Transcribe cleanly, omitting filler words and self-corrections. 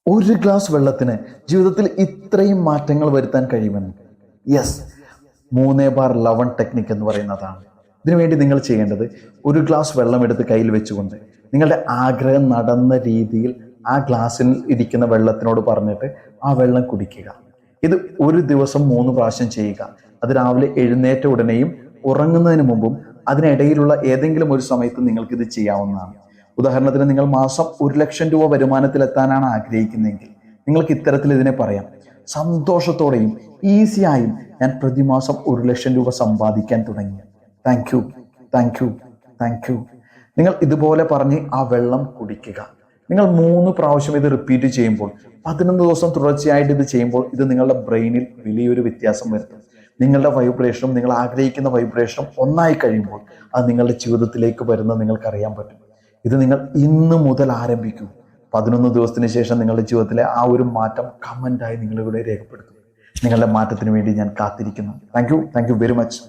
ഒരു ഗ്ലാസ് വെള്ളത്തിന് ജീവിതത്തിൽ ഇത്രയും മാറ്റങ്ങൾ വരുത്താൻ കഴിയുമെന്ന്. യെസ്, 3/11 ടെക്നിക്ക് എന്ന് പറയുന്നതാണ്. ഇതിനുവേണ്ടി നിങ്ങൾ ചെയ്യേണ്ടത്, ഒരു ഗ്ലാസ് വെള്ളം എടുത്ത് കയ്യിൽ വെച്ചുകൊണ്ട് നിങ്ങളുടെ ആഗ്രഹം നടന്ന രീതിയിൽ ആ ഗ്ലാസ്സിൽ ഇരിക്കുന്ന വെള്ളത്തിനോട് പറഞ്ഞിട്ട് ആ വെള്ളം കുടിക്കുക. ഇത് ഒരു ദിവസം 3 പ്രാവശ്യം ചെയ്യുക. അത് രാവിലെ എഴുന്നേറ്റ ഉടനെയും ഉറങ്ങുന്നതിന് മുമ്പും അതിനിടയിലുള്ള ഏതെങ്കിലും ഒരു സമയത്ത് നിങ്ങൾക്ക് ഇത് ചെയ്യാവുന്നതാണ്. ഉദാഹരണത്തിന്, നിങ്ങൾ മാസം 1,00,000 രൂപ വരുമാനത്തിലെത്താനാണ് ആഗ്രഹിക്കുന്നതെങ്കിൽ നിങ്ങൾക്ക് ഇത്തരത്തിൽ ഇതിനെ പറയാം: സന്തോഷത്തോടെയും ഈസിയായും ഞാൻ പ്രതിമാസം 1,00,000 രൂപ സമ്പാദിക്കാൻ തുടങ്ങി. Thank you, thank you, thank you. നിങ്ങൾ ഇതുപോലെ പറഞ്ഞ് ആ വെള്ളം കുടിക്കുക. നിങ്ങൾ 3 പ്രാവശ്യം ഇത് റിപ്പീറ്റ് ചെയ്യുമ്പോൾ, 11 ദിവസം തുടർച്ചയായിട്ട് ഇത് ചെയ്യുമ്പോൾ, ഇത് നിങ്ങളുടെ ബ്രെയിനിൽ വലിയൊരു വ്യത്യാസം വരുത്തും. നിങ്ങളുടെ വൈബ്രേഷനും നിങ്ങൾ ആഗ്രഹിക്കുന്ന വൈബ്രേഷനും ഒന്നായി കഴിയുമ്പോൾ അത് നിങ്ങളുടെ ജീവിതത്തിലേക്ക് വരുന്നത് നിങ്ങൾക്ക് അറിയാൻ പറ്റും. ഇത് നിങ്ങൾ ഇന്ന് മുതൽ ആരംഭിക്കൂ. 11 ദിവസത്തിന് ശേഷം നിങ്ങളുടെ ജീവിതത്തിലെ ആ ഒരു മാറ്റം കമൻ്റായി നിങ്ങളിവിടെ രേഖപ്പെടുത്തും. നിങ്ങളുടെ മാറ്റത്തിന് വേണ്ടി ഞാൻ കാത്തിരിക്കുന്നു. Thank you very much.